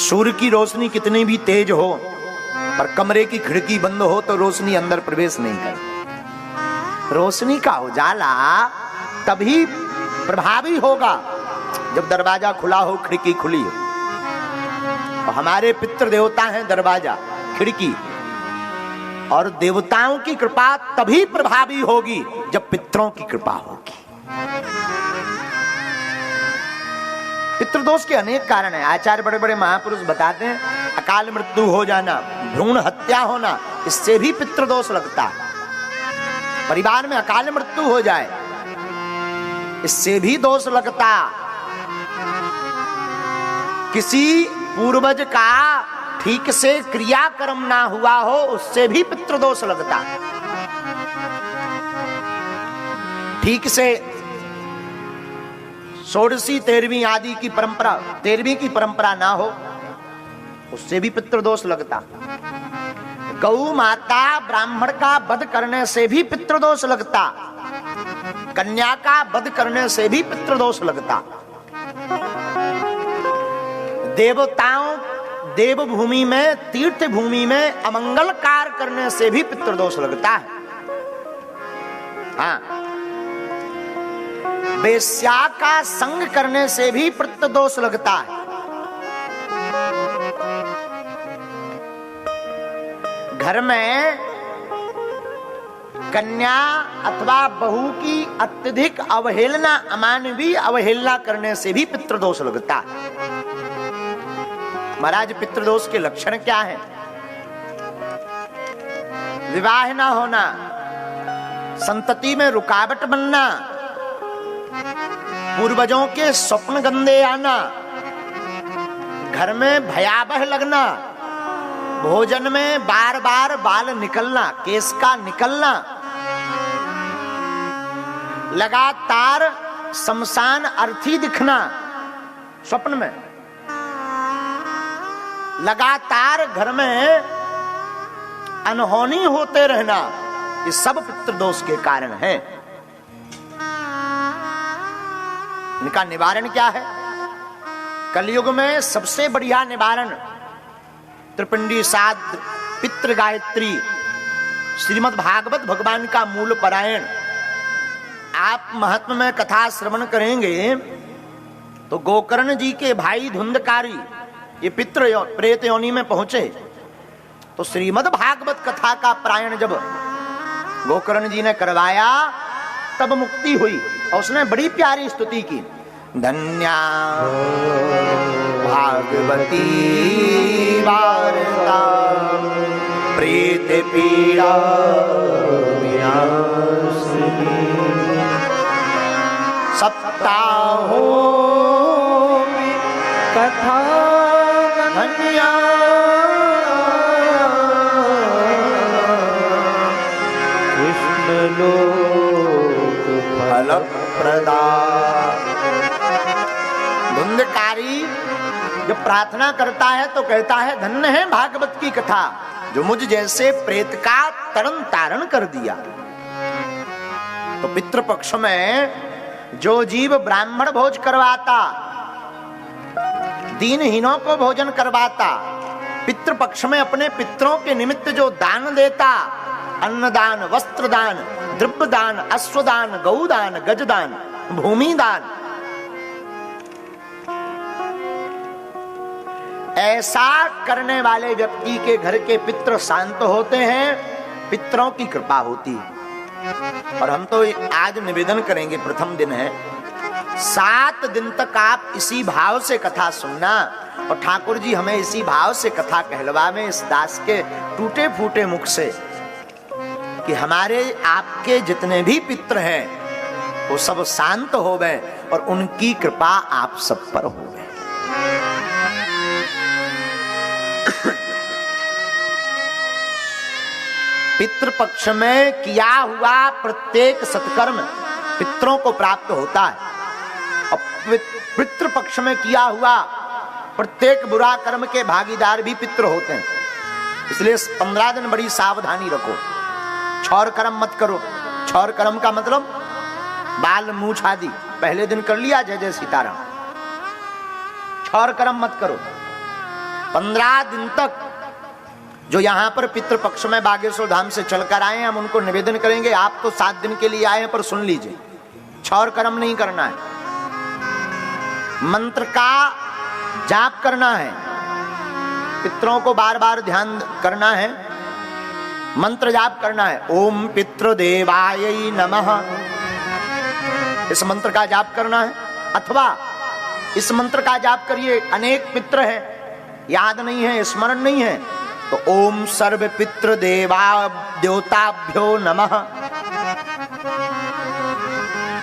सूर्य की रोशनी कितनी भी तेज हो पर कमरे की खिड़की बंद हो तो रोशनी अंदर प्रवेश नहीं करती। रोशनी का उजाला तभी प्रभावी होगा जब दरवाजा खुला हो, खिड़की खुली हो। और हमारे पितृ देवता हैं दरवाजा, खिड़की, और देवताओं की कृपा तभी प्रभावी होगी जब पितरों की कृपा होगी। पितृदोष के अनेक कारण हैं। आचार्य बड़े बड़े महापुरुष बताते हैं, अकाल मृत्यु हो जाना, भ्रूण हत्या होना, इससे भी पितृदोष लगता है। परिवार में अकाल मृत्यु हो जाए, इससे भी दोष लगता। किसी पूर्वज का ठीक से क्रियाकर्म ना हुआ हो, उससे भी पितृदोष लगता। ठीक से षोडशी 13वीं आदि की परंपरा, 13वीं की परंपरा ना हो, उससे भी पितृदोष लगता। गौ माता ब्राह्मण का वध करने से भी पितृदोष लगता। कन्या का वध करने से भी पितृदोष लगता। देवताओं, देवभूमि में, तीर्थ भूमि में अमंगल कार्य करने से भी पितृदोष लगता है। हाँ, वेश्या का संग करने से भी पितृदोष लगता है। घर में कन्या अथवा बहू की अत्यधिक अवहेलना, अमानवीय अवहेलना करने से भी पितृदोष लगता है। महाराज, पितृदोष के लक्षण क्या हैं? विवाह ना होना, संतति में रुकावट बनना, पूर्वजों के स्वप्न गंदे आना, घर में भयावह लगना, भोजन में बार बार बाल निकलना, केस का निकलना, लगातार शमशान अर्थी दिखना स्वप्न में, लगातार घर में अनहोनी होते रहना, ये सब पितृदोष के कारण है। इनका निवारण क्या है? कलयुग में सबसे बढ़िया निवारण त्रिपिंडी साध, पितृ गायत्री, श्रीमद् भागवत भगवान का मूल पारायण। आप महात्मा में कथा श्रवण करेंगे तो गोकर्ण जी के भाई धुंधकारी ये पितृ प्रेत योनि में पहुंचे तो श्रीमद् भागवत कथा का पारायण जब गोकर्ण जी ने करवाया तब मुक्ति हुई। और उसने बड़ी प्यारी स्तुति की, धन्या भागवती वार्ता प्रेत पीड़ा विनाशिनी, सप्ताहो कथा धन्या कृष्ण लोक फल प्रदा। धुंधकारी जब प्रार्थना करता है तो कहता है, धन्य है भागवत की कथा जो मुझ जैसे प्रेत का तरण तारण कर दिया। तो पितृपक्ष में जो जीव ब्राह्मण भोज करवाता, दीनहीनों को भोजन करवाता, पितृपक्ष में अपने पितरों के निमित्त जो दान देता, अन्नदान, वस्त्रदान, द्रव्यदान, अश्वदान, गौदान, गजदान, भूमिदान, ऐसा करने वाले व्यक्ति के घर के पितृ शांत होते हैं, पितरों की कृपा होती है। और हम तो आज निवेदन करेंगे, प्रथम दिन है, 7 दिन तक आप इसी भाव से कथा सुनना और ठाकुर जी हमें इसी भाव से कथा कहलवावे इस दास के टूटे फूटे मुख से कि हमारे आपके जितने भी पितृ हैं वो सब शांत हो गए और उनकी कृपा आप सब पर हो गए। पितृपक्ष में किया हुआ प्रत्येक सत्कर्म पितरों को प्राप्त होता है और पितृपक्ष में किया हुआ प्रत्येक बुरा कर्म के भागीदार भी पितृ होते हैं। इसलिए 15 दिन बड़ी सावधानी रखो, छौर कर्म मत करो। छौर कर्म का मतलब बाल मूछ आदि पहले दिन कर लिया, जय जय सीताराम। छौर कर्म मत करो। 15 दिन तक जो यहां पर पितृपक्ष में बागेश्वर धाम से चलकर आए हैं, हम उनको निवेदन करेंगे, आप तो 7 दिन के लिए आए हैं, पर सुन लीजिए, छौर कर्म नहीं करना है, मंत्र का जाप करना है, पितरों को बार बार ध्यान करना है, मंत्र जाप करना है। ओम पितृदेवाय नमः, इस मंत्र का जाप करना है। अथवा इस मंत्र का जाप करिए, अनेक पितृ हैं, याद नहीं है, स्मरण नहीं है, तो ओम सर्व पितृ देवा देवताभ्यो नमः,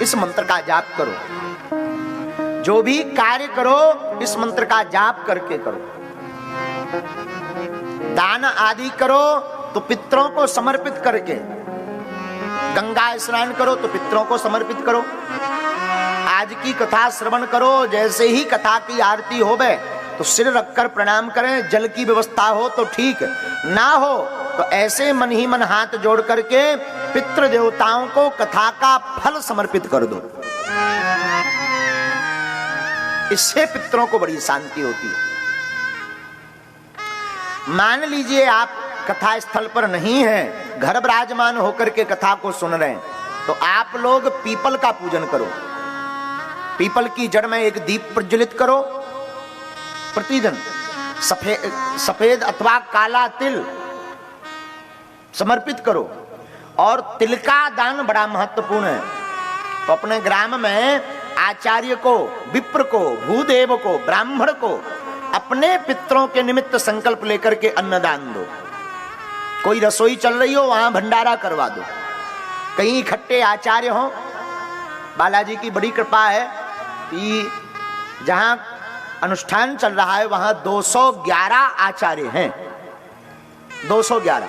इस मंत्र का जाप करो। जो भी कार्य करो इस मंत्र का जाप करके करो। दान आदि करो तो पितरों को समर्पित करके, गंगा स्नान करो तो पितरों को समर्पित करो। आज की कथा श्रवण करो, जैसे ही कथा की आरती होवे तो सिर रखकर प्रणाम करें। जल की व्यवस्था हो तो ठीक, ना हो तो ऐसे मन ही मन हाथ जोड़ करके पितृ देवताओं को कथा का फल समर्पित कर दो। इससे पितरों को बड़ी शांति होती है। मान लीजिए आप कथा स्थल पर नहीं है, घर विराजमान होकर के कथा को सुन रहे हैं, तो आप लोग पीपल का पूजन करो। पीपल की जड़ में एक दीप प्रज्वलित करो, प्रतिदिन सफेद अथवा काला तिल समर्पित करो। और तिल का दान बड़ा महत्वपूर्ण है। तो अपने ग्राम में आचार्य को, विप्र को, भूदेव को, ब्राह्मण को अपने पितरों के निमित्त संकल्प लेकर के अन्नदान दो। कोई रसोई चल रही हो वहां भंडारा करवा दो। कहीं इकट्ठे आचार्य हो, बालाजी की बड़ी कृपा है कि जहां अनुष्ठान चल रहा है वहां 211 आचार्य हैं, 211।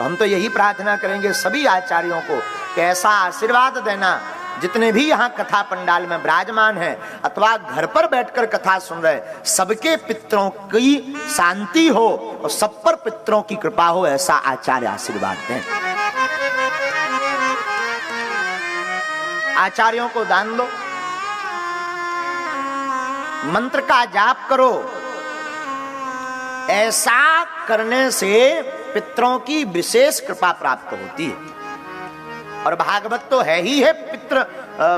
हम तो यही प्रार्थना करेंगे सभी आचार्यों को कि ऐसा आशीर्वाद देना, जितने भी यहाँ कथा पंडाल में विराजमान है अथवा घर पर बैठकर कथा सुन रहे, सबके पितरों की शांति हो और सब पर पितरों की कृपा हो, ऐसा आचार्य आशीर्वाद दें। आचार्यों को दान दो, मंत्र का जाप करो। ऐसा करने से पितरों की विशेष कृपा प्राप्त होती है। और भागवत तो है ही है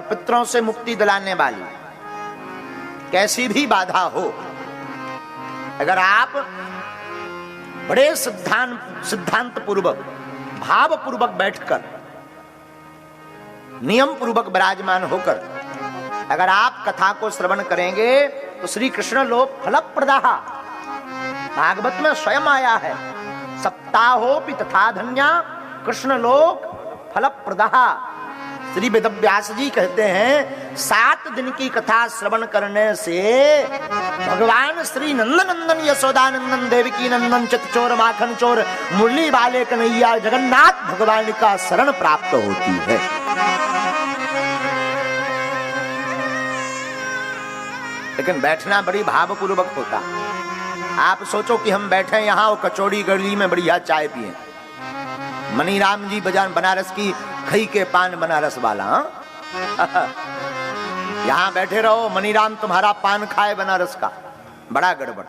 पितरों से मुक्ति दिलाने वाली। कैसी भी बाधा हो, अगर आप बड़े सिद्धांत पूर्वक, भाव पूर्वक बैठकर, नियम पूर्वक विराजमान होकर अगर आप कथा को श्रवण करेंगे तो श्री कृष्ण लोक फलप्रदाः, भागवत में स्वयं आया है, सप्ताहोपि तथा धन्या कृष्ण लोक फलप्रदाः। श्री वेदव्यास जी कहते हैं 7 दिन की कथा श्रवण करने से भगवान श्री नंदन यशोदानंदन देवकी नंदन चितचोर माखन चोर मुरली वाले कन्हैया जगन्नाथ भगवान का शरण प्राप्त होती है। लेकिन बैठना बड़ी भावपूर्वक होता। आप सोचो कि हम बैठे यहाँ और कचौड़ी गली में बढ़िया चाय पिए। मनीराम जी बनारस की खई के पान बनारस वाला, यहाँ बैठे रहो, मनीराम तुम्हारा पान खाए बनारस का, बड़ा गड़बड़।